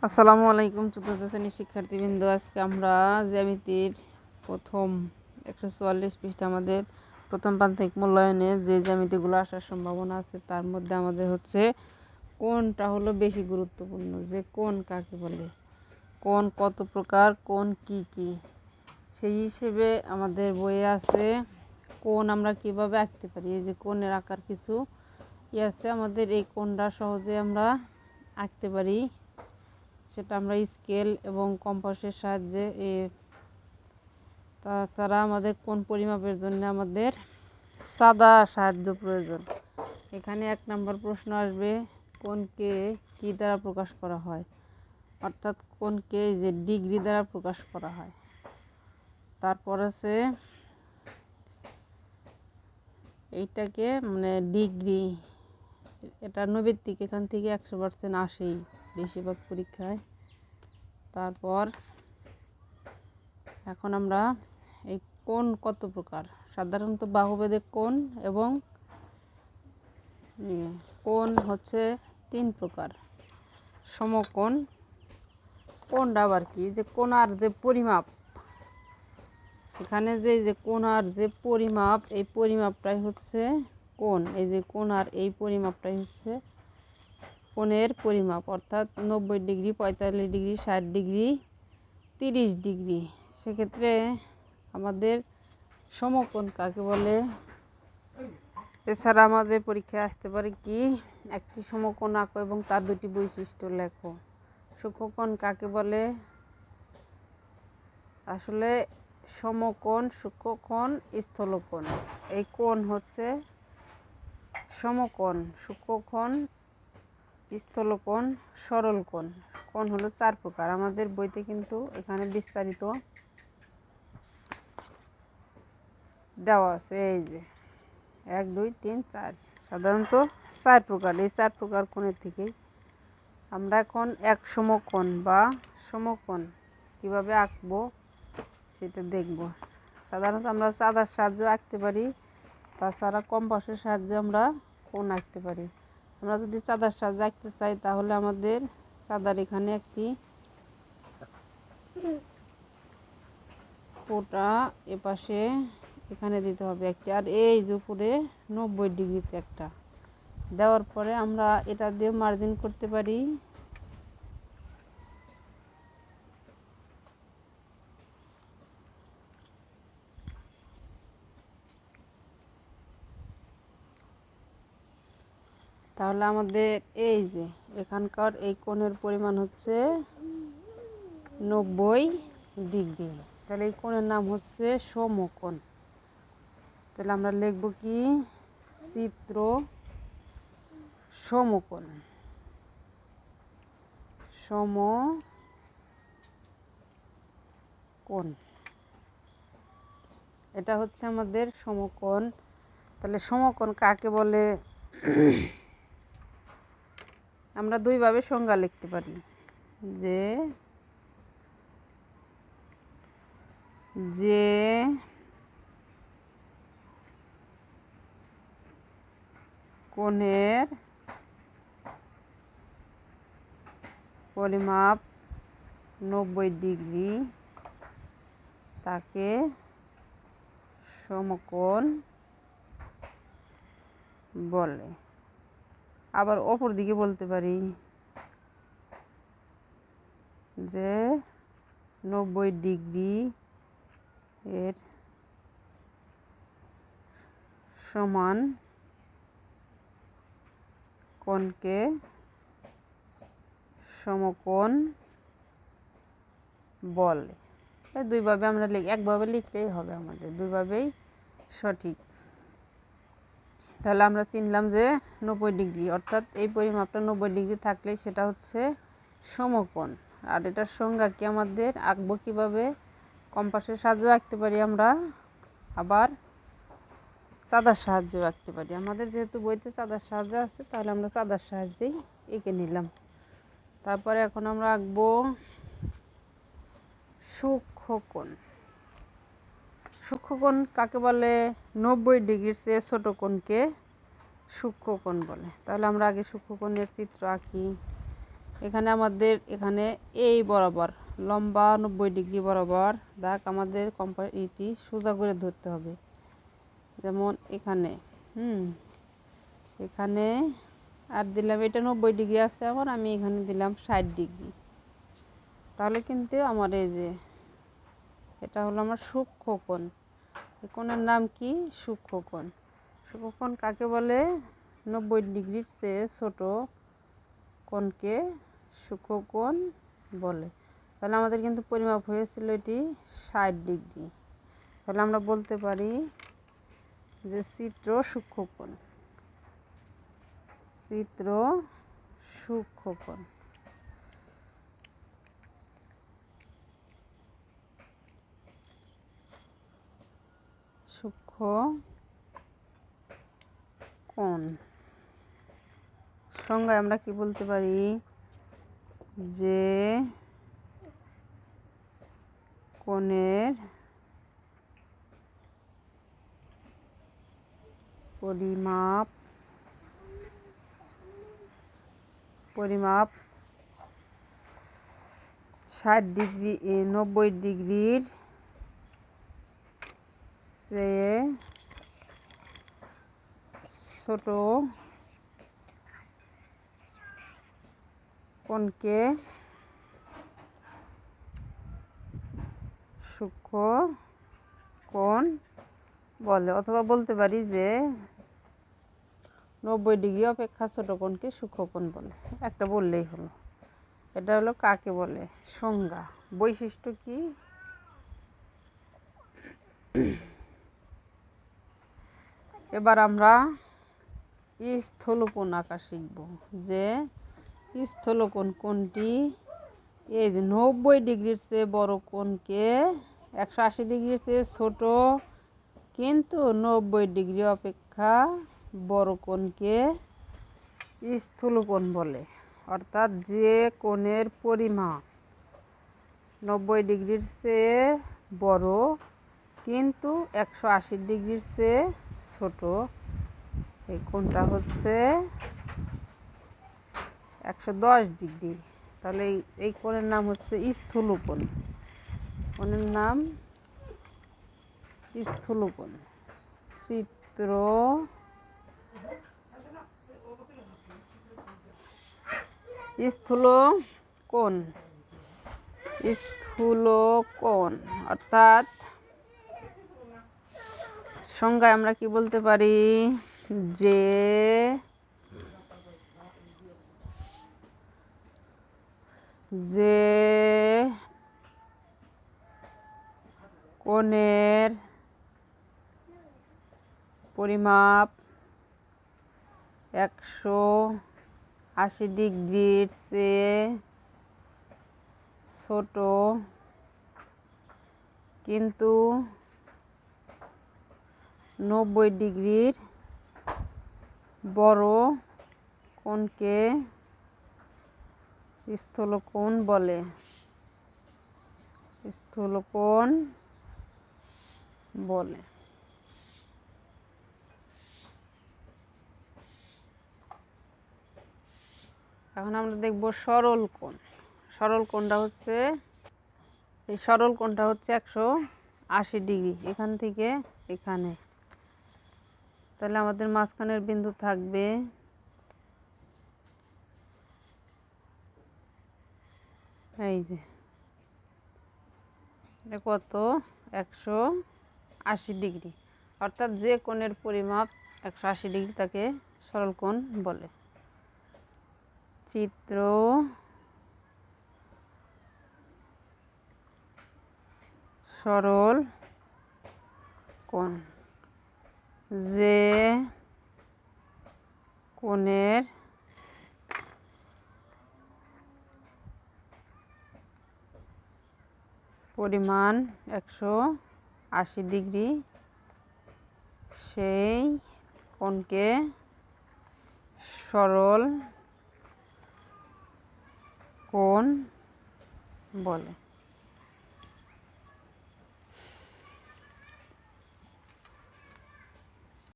আসসালামু আলাইকুম চতুর্থ শ্রেণীর শিক্ষার্থীবৃন্দ। আজকে আমরা জ্যামিতির প্রথম 144 পৃষ্ঠা আমাদের প্রথম প্রান্তিক মূল্যায়নে যে জ্যামিতিগুলো আসার সম্ভাবনা আছে তার মধ্যে আমাদের হচ্ছে কোনটা হলো বেশি গুরুত্বপূর্ণ, যে কোন কাকে বলে, কোন কত প্রকার, কোন কি কি। সেই হিসেবে আমাদের বইয়ে আছে কোন আমরা কিভাবে আঁকতে পারি। এই যে কোণের আকার কিছু আছে, আমাদের এই কোণটা সহজে আমরা আঁকতে পারি। সেটা আমরা স্কেল এবং কম্পাসের সাহায্যে তাছাড়া আমাদের কোন পরিমাপের জন্য আমাদের সাদা সাহায্য প্রয়োজন। এখানে 1 নম্বর প্রশ্ন আসবে কোনকে কি দ্বারা প্রকাশ করা হয়, অর্থাৎ কোনকে যে ডিগ্রি দ্বারা প্রকাশ করা হয়। তারপর আছে এইটাকে মানে ডিগ্রি, এটা নৈবেত্তিক, এখান থেকে 100% আসেই বেশিরভাগ পরীক্ষায়। তারপর এখন আমরা এই কোণ কত প্রকার, সাধারণত বাহুভেদে কোণ এবং কোণ হচ্ছে 3 প্রকার। সমকোণ, কোণটা আবার কি, যে কোণার যে পরিমাপ, এখানে যে কোণার যে পরিমাপ, এই পরিমাপটাই হচ্ছে কোণ। এই যে কোণার এই পরিমাপটাই হচ্ছে কোণের পরিমাপ, অর্থাৎ 90 ডিগ্রি, 45 ডিগ্রি, 60 ডিগ্রি, 30 ডিগ্রি। সেক্ষেত্রে আমাদের সমকোণ কাকে বলে। এছাড়া আমাদের পরীক্ষায় আসতে পারে কি, একটি সমকোণ আঁকো এবং তার 2টি বৈশিষ্ট্য লেখো। সূক্ষ্মকোণ কাকে বলে। আসলে সমকোণ, সূক্ষ্মকোণ, স্থূলকোণ, এই কোণ হচ্ছে সমকোণ, সূক্ষ্মকোণ, স্থূলকোণ, সরল কোণ। কোণ হলো 4 প্রকার। আমাদের বইতে কিন্তু এখানে বিস্তারিত দেওয়া আছে। এই যে 1 2 3 4, সাধারণত 4 প্রকার। এই 4 প্রকার কোণের থেকেই আমরা এখন এক সমকোণ বা সমকোণ কীভাবে আঁকবো সেটা দেখব। সাধারণত আমরা চাঁদার সাহায্যে আঁকতে পারি, তাছাড়া কম্পাসের সাহায্যে আমরা কোণ আঁকতে পারি। আমরা যদি চাঁদার সাহায্যে আঁকতে চাই তাহলে আমাদের চাঁদার এখানে একটি ফোঁটা এপাশে এখানে দিতে হবে একটি, আর এই যে উপরে 90 ডিগ্রিতে একটা দেওয়ার পরে আমরা এটা দিয়ে মার্জিন করতে পারি। তাহলে আমাদের এই যে এখানকার এই কোণের পরিমাণ হচ্ছে 90 ডিগ্রি। তাহলে এই কোণের নাম হচ্ছে সমকোণ। তাহলে আমরা লিখব কি, চিত্র সমকোণ। সমকোণ, এটা হচ্ছে আমাদের সমকোণ। তাহলে সমকোণ কাকে বলে আমরা দুইভাবে সংজ্ঞা লিখতে পারি, যে যে কোণের পরিমাপ 90 ডিগ্রি তাকে সমকোণ বলে। আবার অপর দিকে বলতে পারি যে 90 ডিগ্রি এর সমান কোণকে সমকোণ বলে। দুইভাবে আমরা একভাবে লিখলেই হবে, আমাদের দুইভাবেই সঠিক। তাহলে আমরা চিনলাম যে 90 ডিগ্রি, অর্থাৎ এই পরিমাপটা 90 ডিগ্রি থাকলে সেটা হচ্ছে সমকোণ। আর এটার সংজ্ঞা কি, আমাদের আঁকবো কীভাবে, কম্পাসের সাহায্যে আঁকতে পারি আমরা, আবার চাঁদার সাহায্যেও আঁকতে পারি। আমাদের যেহেতু বইতে চাঁদার সাহায্য আছে তাহলে আমরা চাঁদার সাহায্যেই এঁকে নিলাম। তারপরে এখন আমরা আঁকবো সূক্ষ্মকোণ। সূক্ষ্মকোণ কাকে বলে, 90 ডিগ্রির চেয়ে ছোট কোণকে সূক্ষ্মকোণ বলে। তাহলে আমরা আগে সূক্ষ্মকোণের চিত্র আঁকি। এখানে আমাদের এখানে এই বরাবর লম্বা 90 ডিগ্রি বরাবর দাগ আমাদের এটি সোজা করে ধরতে হবে। যেমন এখানে এখানে আর দিলাম, এটা 90 ডিগ্রি আছে, এখন আমি এখানে দিলাম 60 ডিগ্রি। তাহলে কিন্তু আমার এই যে এটা হলো আমার সূক্ষ্মকোণ। এই কোণের নাম কি? সূক্ষ্মকোণ। সূক্ষ্মকোণ কাকে বলে? 90 ডিগ্রির চেয়ে ছোট কোণকে সূক্ষ্মকোণ বলে। তাহলে আমাদের কিন্তু পরিমাপ হয়েছিল এটি 60 ডিগ্রি। তাহলে আমরা বলতে পারি যে চিত্র সূক্ষ্মকোণ। চিত্র সূক্ষ্মকোণ। সূক্ষ্মকোণ সংজ্ঞায় আমরা কি বলতে পারি? যে কোণের পরিমাপ 60 ডিগ্রি 90 ডিগ্রির চেয়ে ছোট কোণকে সূক্ষ্মকোণ বলে। অথবা বলতে পারি যে 90 ডিগ্রি অপেক্ষা ছোট কোণকে সূক্ষ্মকোণ বলে। একটা বললেই হলো। এটা হলো কাকে বলে, সংজ্ঞা। বৈশিষ্ট্য কি? এবার আমরা স্থূলকোণ আঁকা শিখব। যে স্থূলকোণ কোনটি? এই যে 90 ডিগ্রির চেয়ে বড় কোণকে 180 ডিগ্রির চেয়ে ছোট কিন্তু 90 ডিগ্রি অপেক্ষা বড় কোণকে স্থূলকোণ বলে। অর্থাৎ যে কোণের পরিমাপ 90 ডিগ্রির চেয়ে বড় কিন্তু 180 ডিগ্রির চেয়ে ছোট, এই কোণটা হচ্ছে 110 ডিগ্রি। তাহলে এই কোণের নাম হচ্ছে স্থূলকোণ। কোণের নাম স্থূলকোণ। চিত্র স্থূলকোণ। স্থূলকোণ অর্থাৎ সংজ্ঞায় আমরা কি বলতে পারি? যে কোণের পরিমাপ 180 ডিগ্রির চেয়ে ছোট কিন্তু 90 ডিগ্রির বড় কোণকে স্থূলকোণ বলে। স্থূলকোণ বলে। এখন আমরা দেখব সরল কোণ। সরল কোণটা হচ্ছে, এই সরল কোণটা হচ্ছে 180 ডিগ্রি এখান থেকে এখানে। তাহলে আমাদের মাঝখানের বিন্দু থাকবে এই যে, এটা কত? 180 ডিগ্রি। অর্থাৎ যে কোণের পরিমাপ 180 ডিগ্রি তাকে সরল কোণ বলে। চিত্র সরল কোণ। যে কোণের পরিমাণ 180 ডিগ্রি সেই কোণকে সরল কোণ বলে।